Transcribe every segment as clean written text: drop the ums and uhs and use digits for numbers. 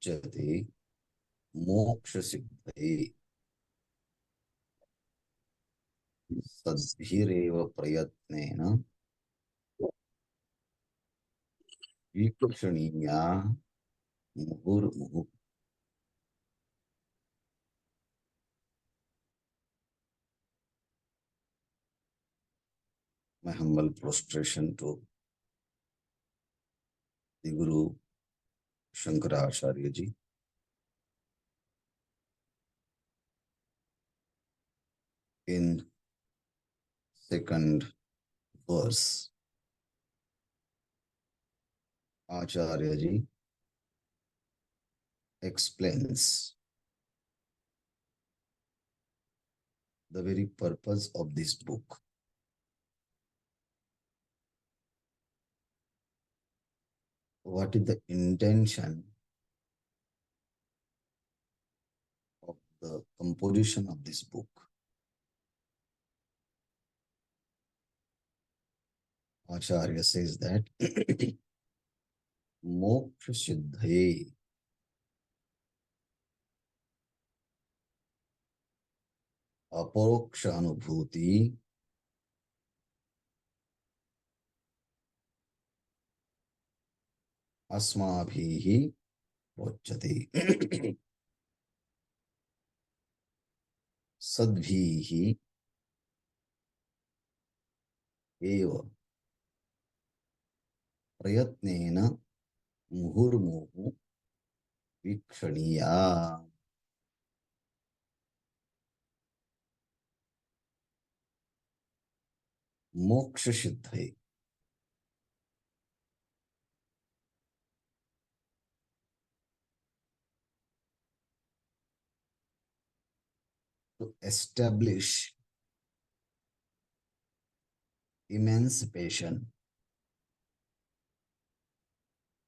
उच्यते मोक्ष सिद्धये सद्भिरेव प्रयत्नेन वीक्षणीया मुहुर्मुहुः. My humble prostration to the Guru Shankaracharya ji. In second verse, Acharya ji explains the very purpose of this book. What is the intention of the composition of this book? Acharya says that Moksha Siddhaye, Aparokshanubhuti, Asmabhihi Vochyate. Sadbhihi eva prayatnena muhurmuhu vikshaniya. Moksha Siddhaye. To establish emancipation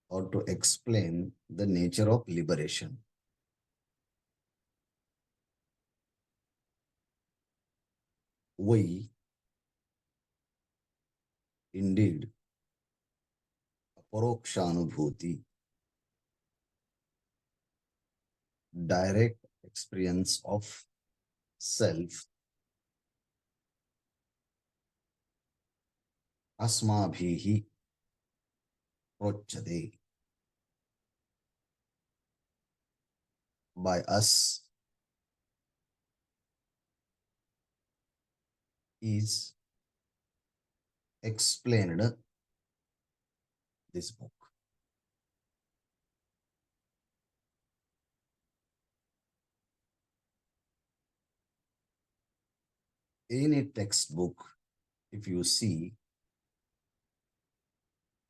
or to explain the nature of liberation. We indeed Aparokshanubhuti, direct experience of self, Asmabhihi Prochyate, by us is explained this book. In a textbook, if you see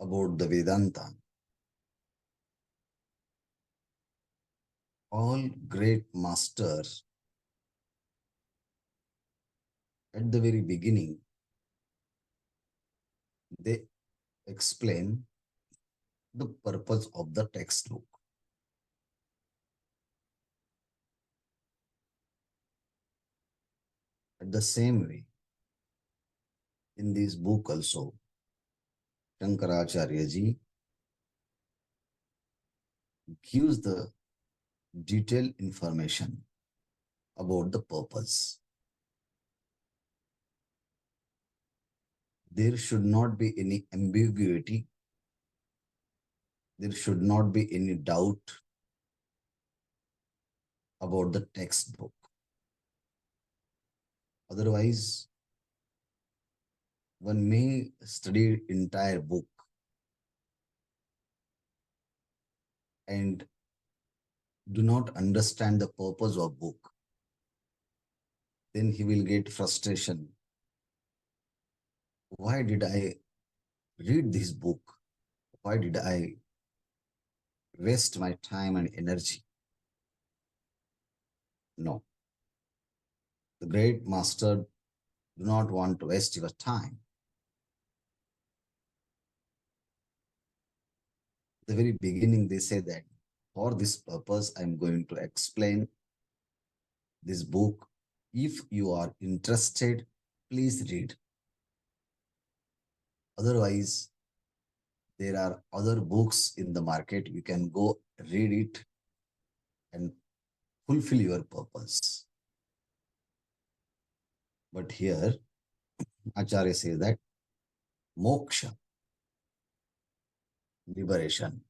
about the Vedanta, all great masters at the very beginning, they explain the purpose of the textbook. At the same way, in this book also, Shankaracharya ji gives the detailed information about the purpose. There should not be any ambiguity. There should not be any doubt about the textbook. Otherwise, one may study entire book and do not understand the purpose of book. Then he will get frustration. Why did I read this book? Why did I waste my time and energy? No. The great master do not want to waste your time. At the very beginning, they say that for this purpose, I'm going to explain this book. If you are interested, please read. Otherwise, there are other books in the market. You can go read it and fulfill your purpose. But here, Acharya says that moksha, liberation,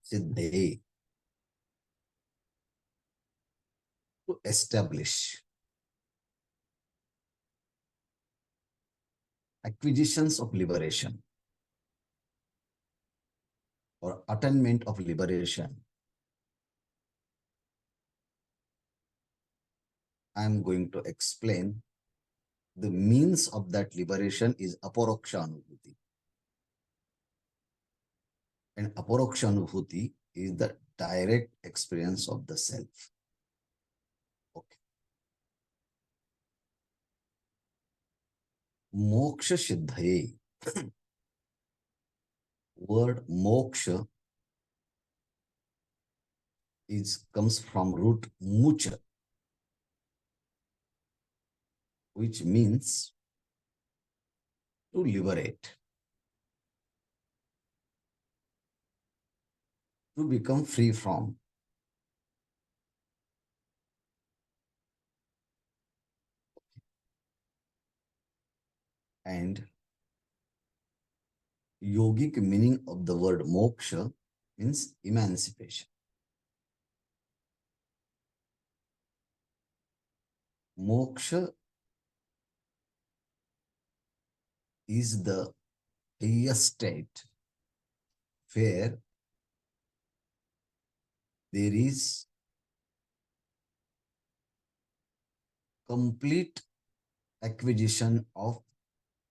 siddhi, to establish acquisitions of liberation or attainment of liberation. I am going to explain the means of that liberation is Aparokshanubhuti. And Aparokshanubhuti is the direct experience of the self. Okay. Moksha Siddhaye. Word moksha comes from root mucha, which means to liberate, to become free from. And yogic meaning of the word moksha means emancipation. Moksha is the highest state where there is complete acquisition of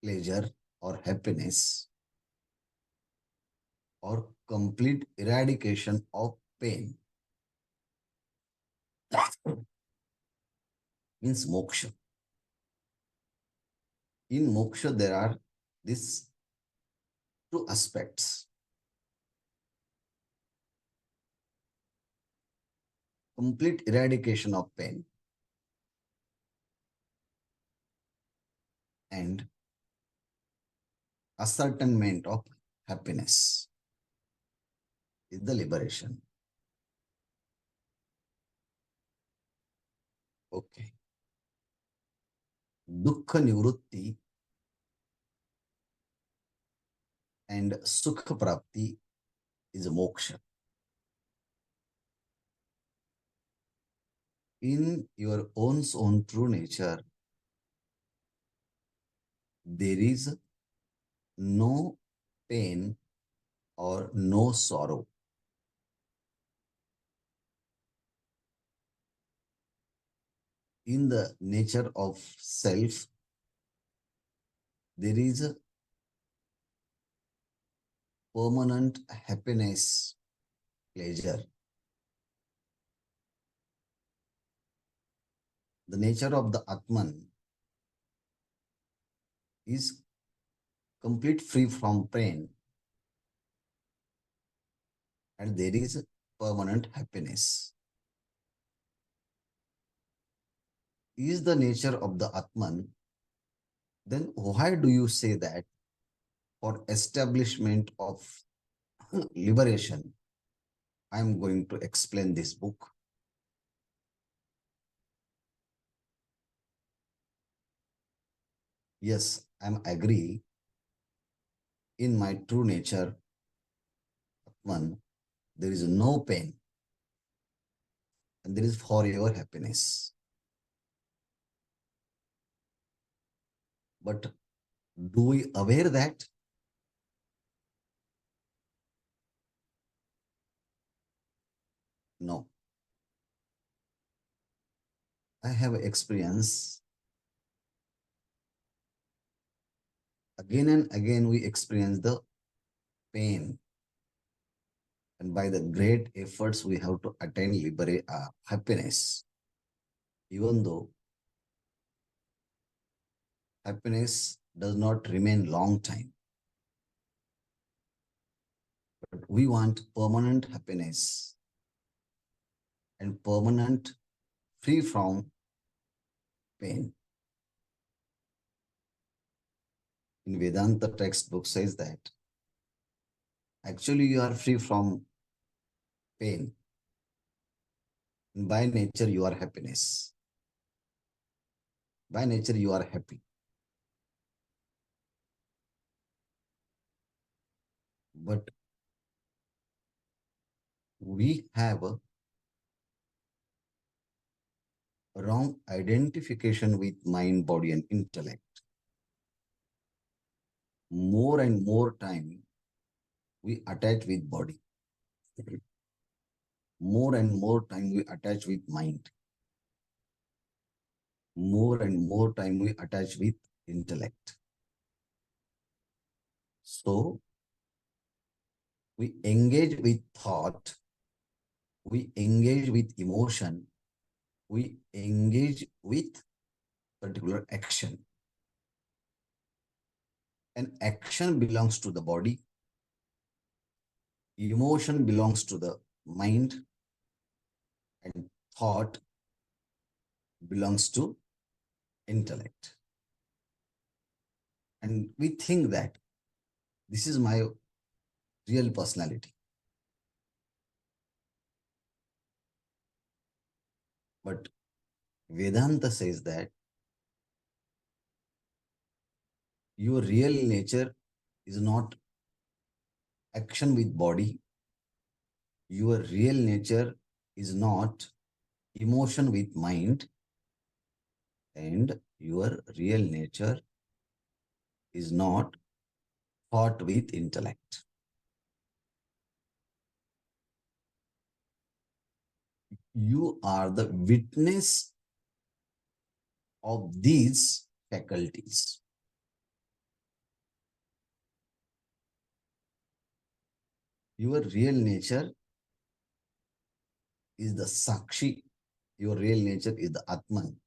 pleasure or happiness or complete eradication of pain. Means moksha. In moksha, there are these two aspects. Complete eradication of pain and ascertainment of happiness is the liberation. Okay. Dukkha nivrutti and sukha prapti is moksha. In your own true nature, there is no pain or no sorrow. In the nature of self, there is a permanent happiness, pleasure. The nature of the Atman is complete free from pain and there is permanent happiness. Is the nature of the Atman, then why do you say that for establishment of liberation, I am going to explain this book? Yes, I am agree. In my true nature, Atman, there is no pain and there is forever happiness. But do we aware that? No. I have experience. Again and again we experience the pain. And by the great efforts we have to attain happiness. Even though happiness does not remain long time. But we want permanent happiness and permanent free from pain. In Vedanta textbook says that actually you are free from pain. By nature, you are happiness. By nature, you are happy. But we have a wrong identification with mind, body, and intellect. More and more time, we attach with body. More and more time, we attach with mind. More and more time, we attach with intellect. So, we engage with thought, we engage with emotion, we engage with particular action. And action belongs to the body, emotion belongs to the mind, and thought belongs to intellect. And we think that this is my real personality. But Vedanta says that your real nature is not action with body. Your real nature is not emotion with mind. And your real nature is not thought with intellect. You are the witness of these faculties. Your real nature is the Sakshi. Your real nature is the Atman.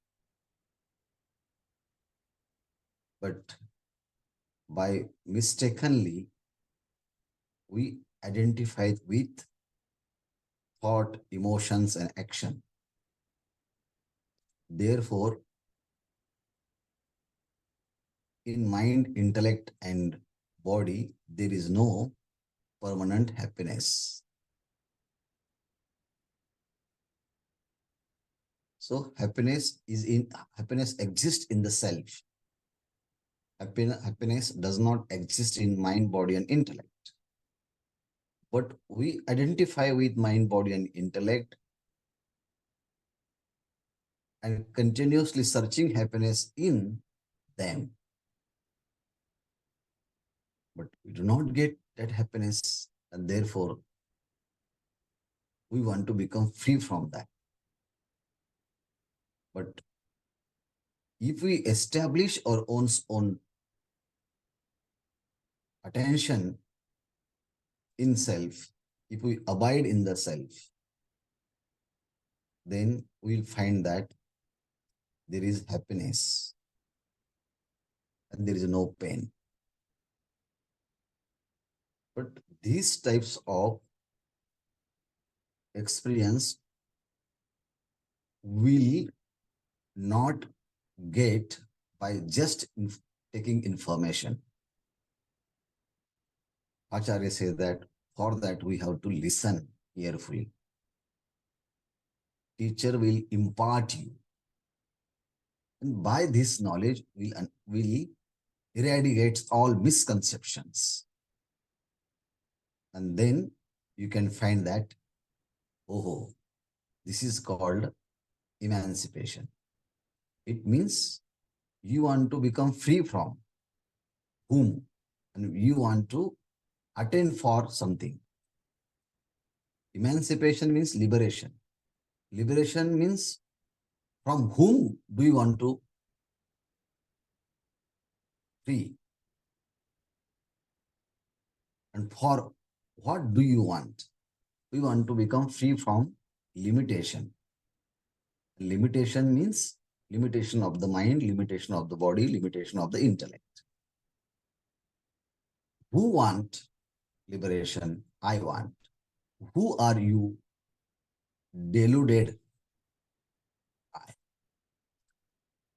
But by mistakenly, we identify with thought, emotions, and action. Therefore, in mind, intellect, and body, there is no permanent happiness. So happiness exists in the self. Happiness does not exist in mind, body, and intellect. But we identify with mind, body, and intellect and continuously searching happiness in them. But we do not get that happiness, and therefore we want to become free from that. But if we establish our own attention in self, if we abide in the self, then we'll find that there is happiness and there is no pain. But these types of experience will not get by just taking information. Acharya says that for that we have to listen carefully. Teacher will impart you. And by this knowledge, will eradicate all misconceptions. And then you can find that, oh, this is called emancipation. It means you want to become free from whom, and you want to attain for something. Emancipation means liberation. Liberation means from whom do you want to free? And for what do you want? We want to become free from limitation. Limitation means limitation of the mind, limitation of the body, limitation of the intellect. Who want liberation? I want. Who are you? Deluded I.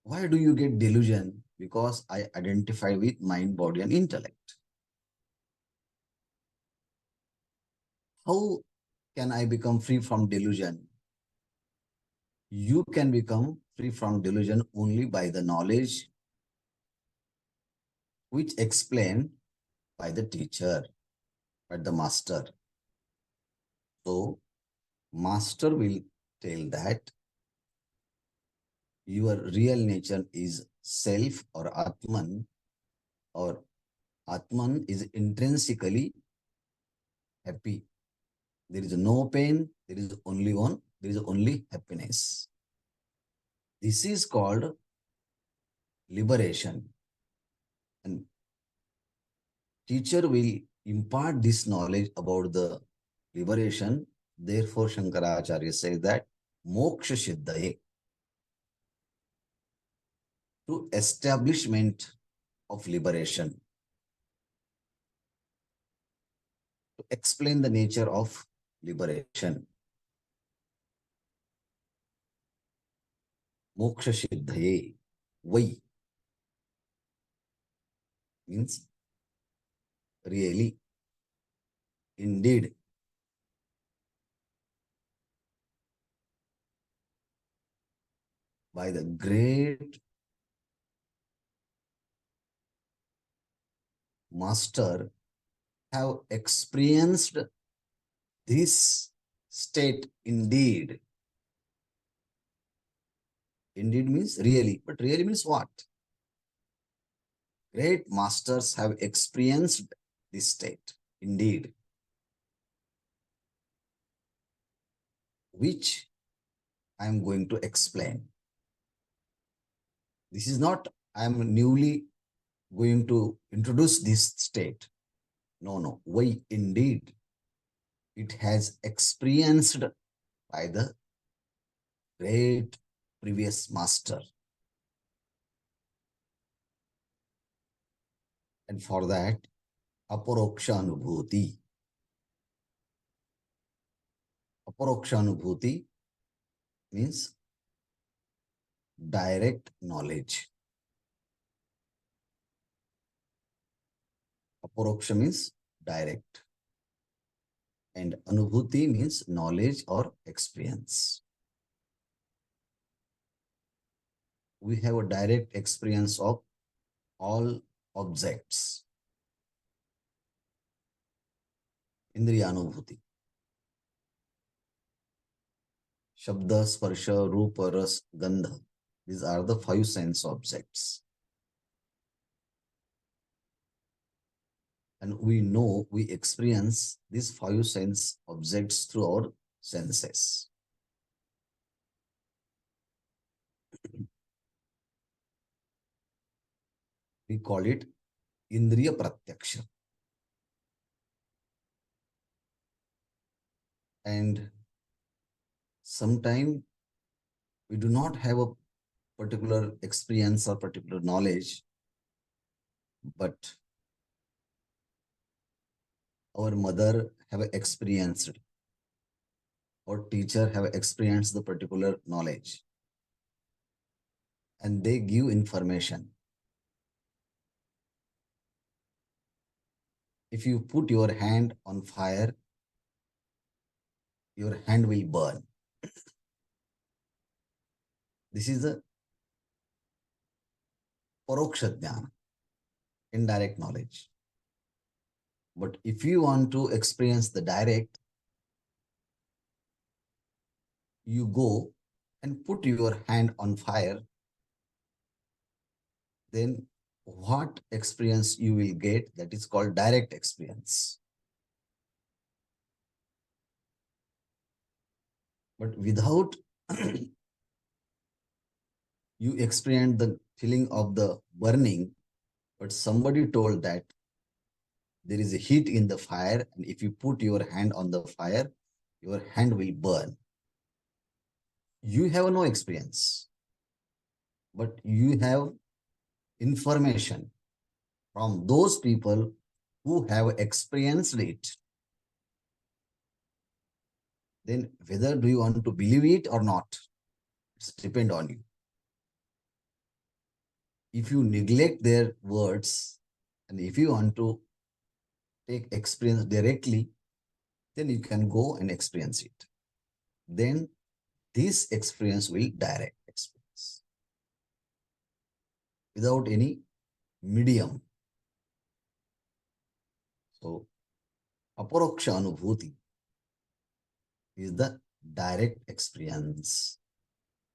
Why do you get delusion? Because I identify with mind, body, and intellect. How can I become free from delusion? You can become free from delusion only by the knowledge which explained by the teacher, by the master. So, master will tell that your real nature is self or Atman, or Atman is intrinsically happy. There is no pain, there is only happiness. This is called liberation. And teacher will impart this knowledge about the liberation. Therefore, Shankaracharya says that moksha siddhaye, to establishment of liberation, to explain the nature of liberation. Moksha siddhaye, why means really, indeed, by the great master have experienced this state indeed. Indeed means really, but really means what? Great masters have experienced this state indeed, which I am going to explain. This is not I am newly going to introduce this state. No, no. Why indeed it has experienced by the great previous master. And for that, Aparokshanubhuti. Aparokshanubhuti means direct knowledge. Aparoksha means direct. And Anubhuti means knowledge or experience. We have a direct experience of all objects. Indriyanubhuti. Shabda, Sparsha, Rupa, Ras, Gandha. These are the five sense objects. And we know, we experience these five sense objects through our senses. We call it Indriya Pratyaksha. And sometimes we do not have a particular experience or particular knowledge, but our mother have experienced, or teacher have experienced the particular knowledge, and they give information. If you put your hand on fire, your hand will burn. This is the paroksha jnana, indirect knowledge. But if you want to experience the direct, you go and put your hand on fire, then what experience you will get, that is called direct experience. But without you experience the feeling of the burning, but somebody told that there is a heat in the fire, and if you put your hand on the fire, your hand will burn. You have no experience, but you have information from those people who have experienced it. Then whether do you want to believe it or not, it's depend on you. If you neglect their words, and if you want to take experience directly, then you can go and experience it. Then this experience will direct experience without any medium. So, Aparokshanubhuti is the direct experience.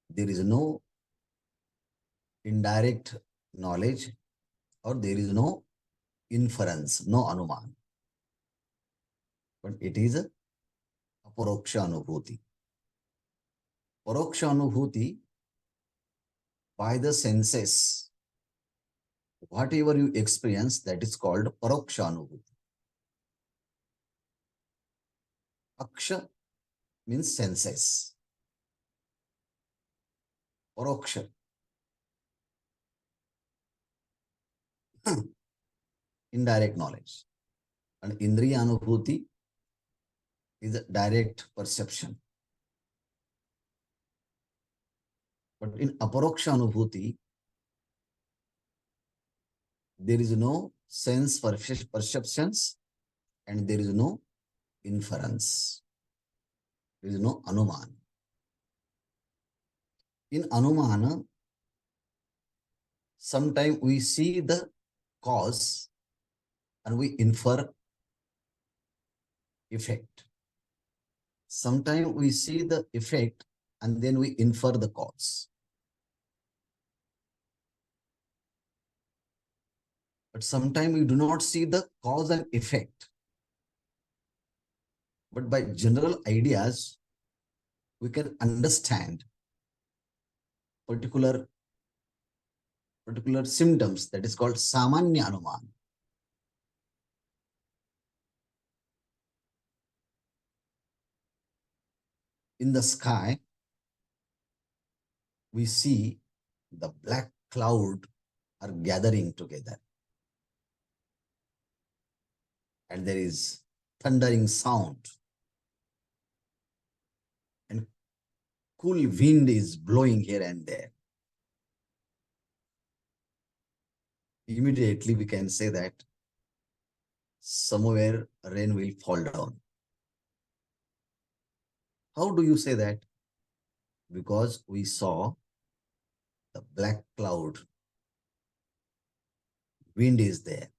There is no indirect knowledge or there is no inference, no anuman. But it is a Aparokshanubhuti. Parokshanubhuti by the senses. Whatever you experience, that is called Parokshanubhuti. Aksha means senses. Paroksha, indirect knowledge. And Indriyanubhuti is a direct perception. But in Aparokshanubhuti, there is no sense perceptions and there is no inference. There is no anuman. In anumana, sometimes we see the cause and we infer effect. Sometimes we see the effect and then we infer the cause. But sometimes we do not see the cause and effect. But by general ideas, we can understand particular symptoms, that is called samanya anuman. In the sky, we see the black cloud are gathering together. And there is thundering sound. And cool wind is blowing here and there. Immediately we can say that somewhere rain will fall down. How do you say that? Because we saw the black cloud, wind is there.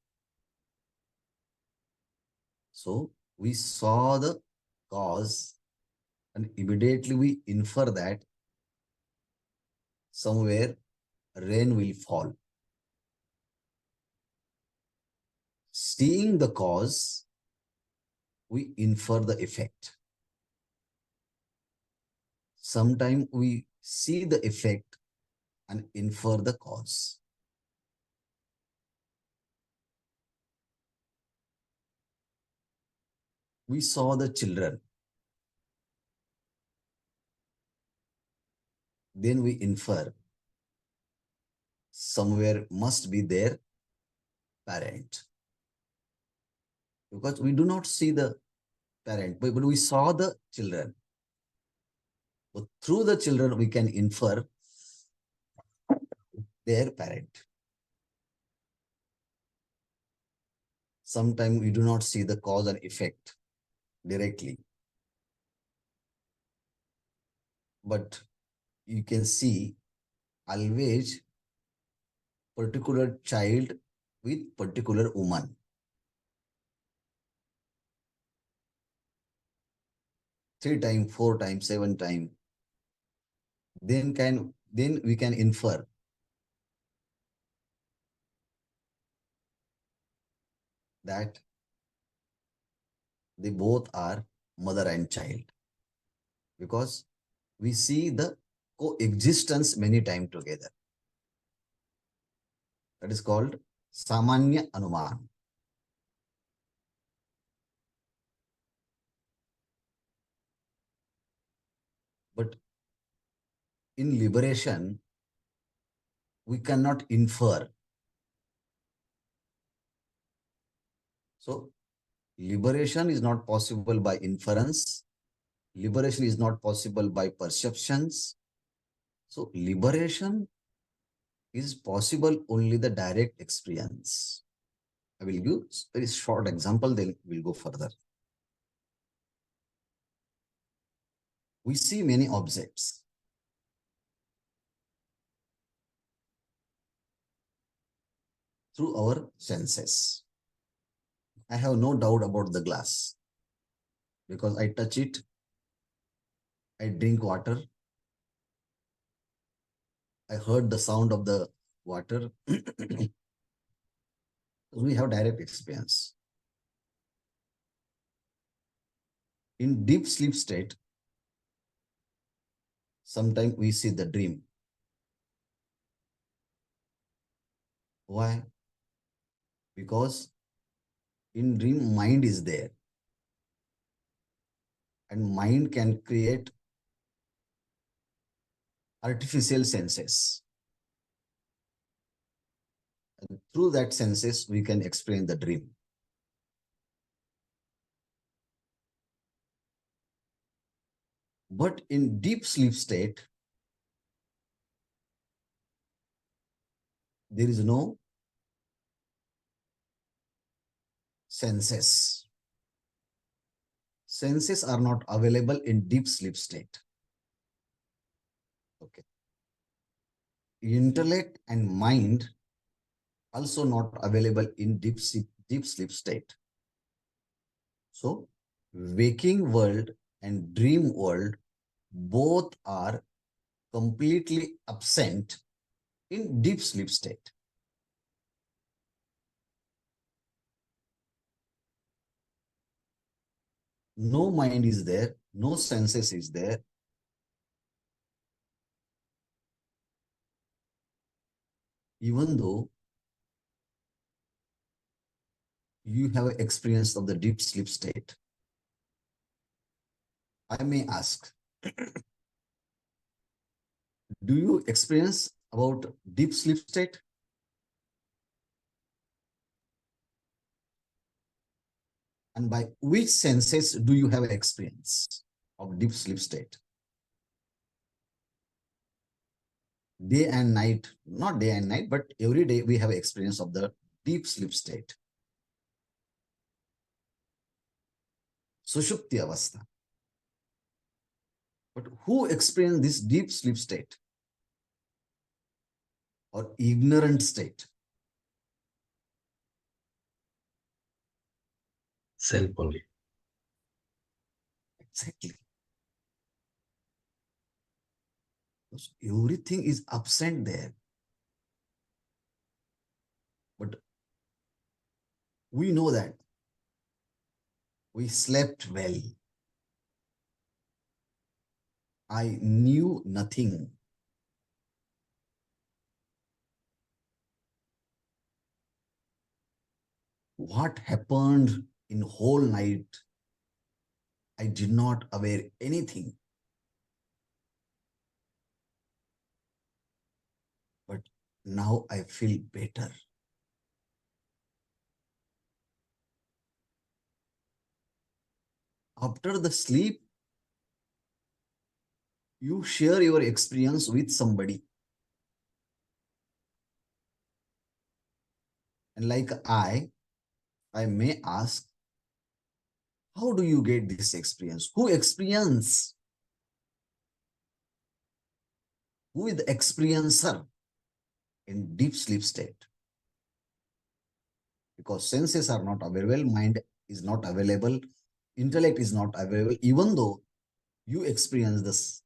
So we saw the cause and immediately we infer that somewhere rain will fall. Seeing the cause, we infer the effect. Sometimes we see the effect and infer the cause. We saw the children. Then we infer somewhere must be their parent. Because we do not see the parent, but we saw the children. But through the children, we can infer their parent. Sometimes we do not see the cause and effect directly. But you can see always particular child with particular woman. Three times, four times, seven times. Then we can infer that they both are mother and child. Because we see the coexistence many times together. That is called Samanya Anuman. But in liberation, we cannot infer. So, liberation is not possible by inference. Liberation is not possible by perceptions. So, liberation is possible only the direct experience. I will give a very short example, then we'll go further. We see many objects. Through our senses. I have no doubt about the glass because I touch it, I drink water, I heard the sound of the water. We have direct experience. In deep sleep state, sometimes we see the dream. Why? Because in dream, mind is there, and mind can create artificial senses. And through that senses, we can explain the dream. But in deep sleep state, there is no senses. Senses are not available in deep sleep state. Okay. Intellect and mind also not available in deep sleep state. So, waking world and dream world both are completely absent in deep sleep state. No mind is there, no senses is there. Even though you have experience of the deep sleep state, I may ask, do you experience about deep sleep state? And by which senses do you have experience of deep sleep state? Day and night, not day and night, but every day we have experience of the deep sleep state. Sushupti avastha. But who experience this deep sleep state or ignorant state? Self only. Exactly. Because everything is absent there. But we know that we slept well. I knew nothing. What happened in whole night, I did not aware anything. But now I feel better. After the sleep, you share your experience with somebody. And like I may ask, how do you get this experience? Who experience? Who is the experiencer in deep sleep state? Because senses are not available, mind is not available, intellect is not available, even though you experience this,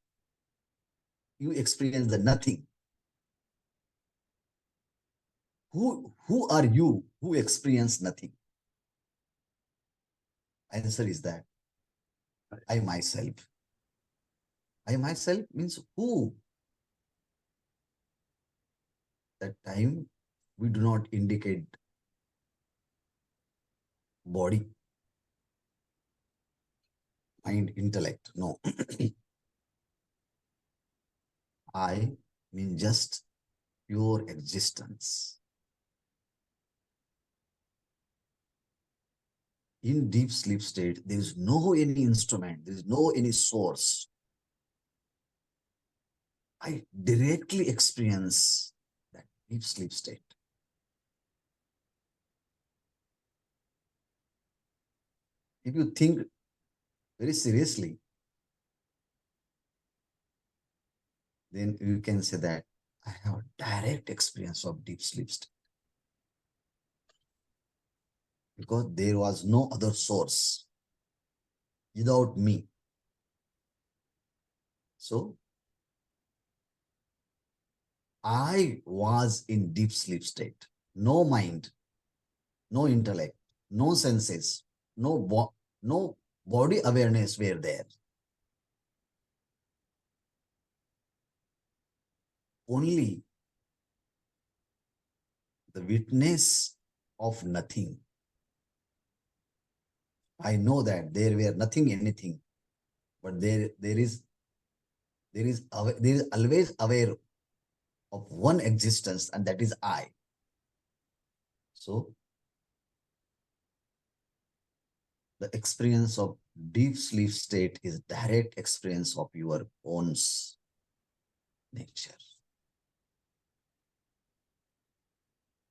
you experience the nothing. Who are you who experience nothing? Answer is that I myself. I myself means who? That time we do not indicate body, mind, intellect. No. I mean just pure existence. In deep sleep state, there is no any instrument, there is no any source. I directly experience that deep sleep state. If you think very seriously, then you can say that I have direct experience of deep sleep state because there was no other source without me. So I was in deep sleep state. No mind, no intellect, no senses, no body awareness were there. Only the witness of nothing. I know that there were nothing, anything, but there is always aware of one existence, and that is I. So the experience of deep sleep state is direct experience of your own nature.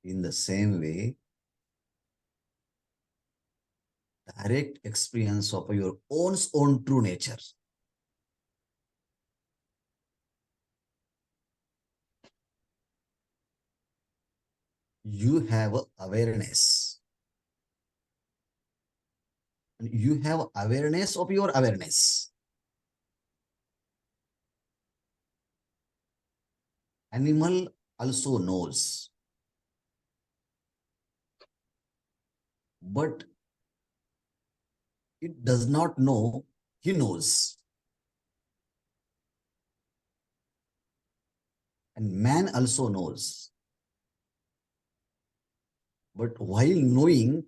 In the same way, direct experience of your own true nature. You have awareness. And you have awareness of your awareness. Animal also knows. But it does not know he knows. And man also knows. But while knowing,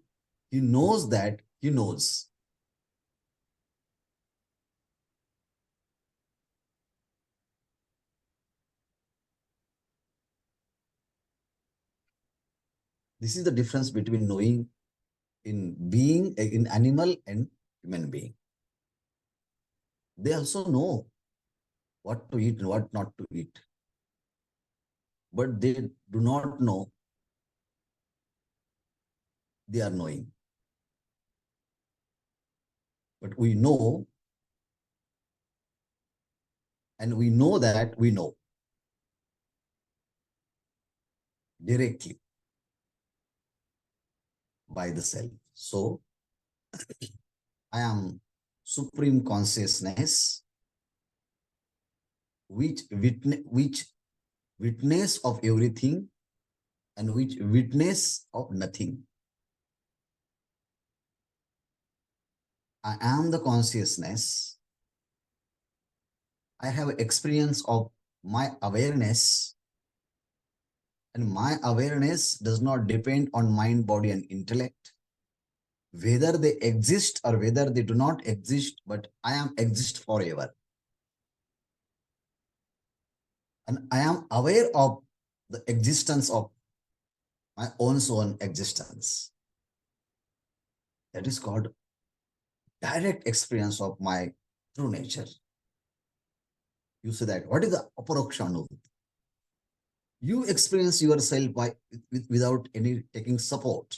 he knows that he knows. This is the difference between knowing in being, in animal and human being. They also know what to eat and what not to eat. But they do not know they are knowing. But we know, and we know that we know directly by the self. So I am supreme consciousness, which witness of everything and which witness of nothing. I am the consciousness. I have experience of my awareness, and my awareness does not depend on mind, body, and intellect. Whether they exist or whether they do not exist, but I am exist forever. And I am aware of the existence of my own existence. That is called direct experience of my true nature. You say that. What is the Aparokshanubhuti? You experience yourself without any taking support.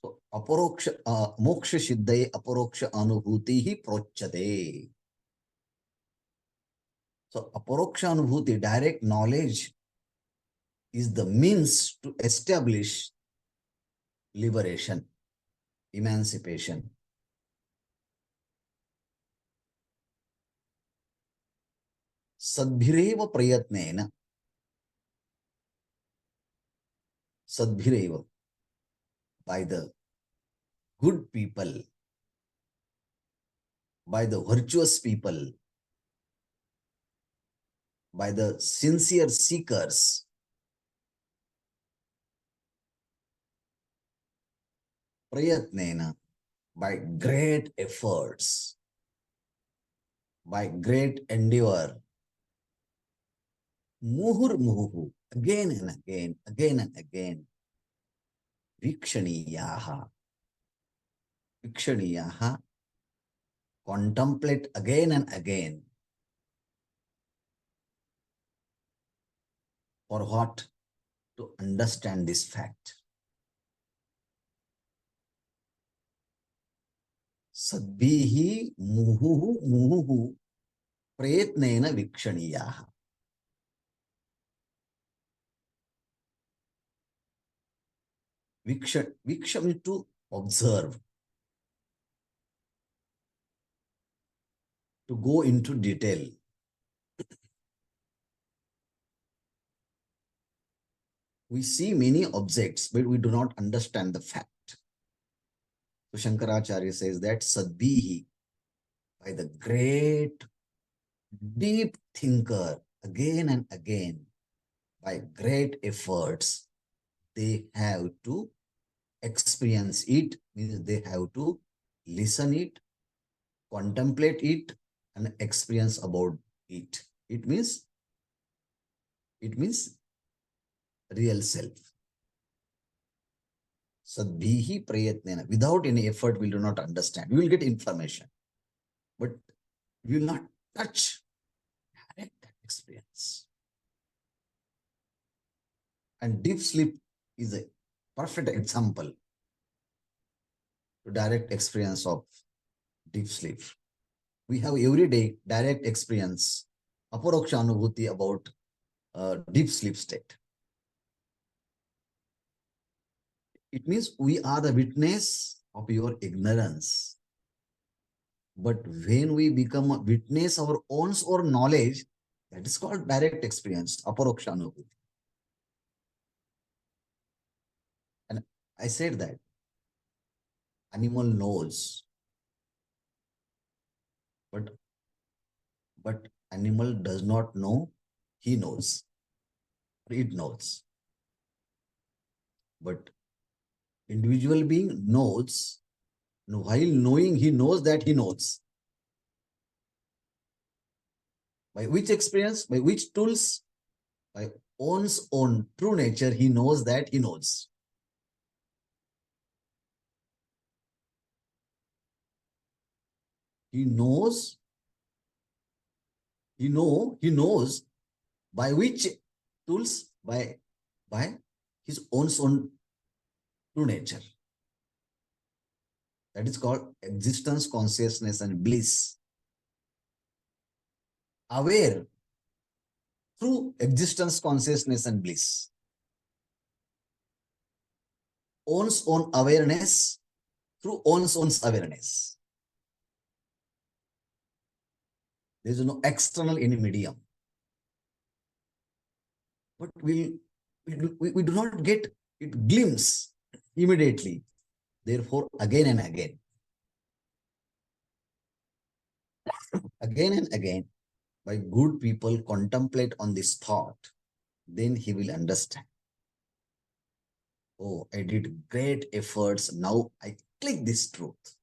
So moksha siddhaye aparoksha anubhuti hi prochate. So aparoksha anubhuti, direct knowledge, is the means to establish liberation, emancipation. Sadbhirev prayatnena, sadbhirev, by the good people, by the virtuous people, by the sincere seekers, prayatnena, by great efforts, by great endeavor, muhur muhu, again and again, vikshaniyaha, vikshaniyaha, contemplate again and again. For what? To understand this fact. Sadbihi muhuhu muhuhu prayatnena vikshaniyaha. Viksha means to observe, to go into detail. We see many objects, but we do not understand the fact. So Shankaracharya says that Sadbihi, by the great, deep thinker, again and again, by great efforts, they have to experience it, means they have to listen it, contemplate it, and experience about it. It means real self. Sadbihi prayatnena. Without any effort, we do not understand. We will get information, but we will not touch, direct that experience. And deep sleep is a perfect example to direct experience of deep sleep. We have every day direct experience, Aparokshanubhuti about deep sleep state. It means we are the witness of your ignorance. But when we become a witness of our own or knowledge, that is called direct experience, Aparokshanubhuti. And I said that animal knows, but animal does not know, he knows, it knows. But individual being knows, and while knowing, he knows that he knows. By which experience? By which tools? By one's own true nature, he knows that he knows. He knows, he knows by which tools? By his own true nature. That is called existence, consciousness, and bliss. Aware through existence, consciousness, and bliss. One's own awareness through one's own awareness. There is no external any medium. But we do not get it glimpse immediately. Therefore, again and again, by good people contemplate on this thought, then he will understand. Oh, I did great efforts. Now I click this truth.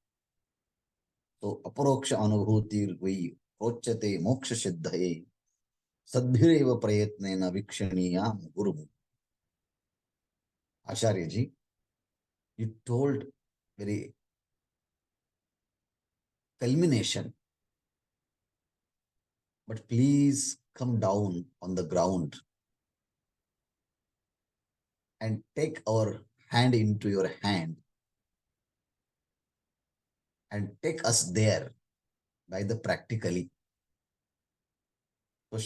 So, aparoksha anubhuti vai rochate moksha siddhaye sadbhireva prayatnena vikshaniya guru. Acharya ji, you told very culmination, but please come down on the ground and take our hand into your hand and take us there by the practically. So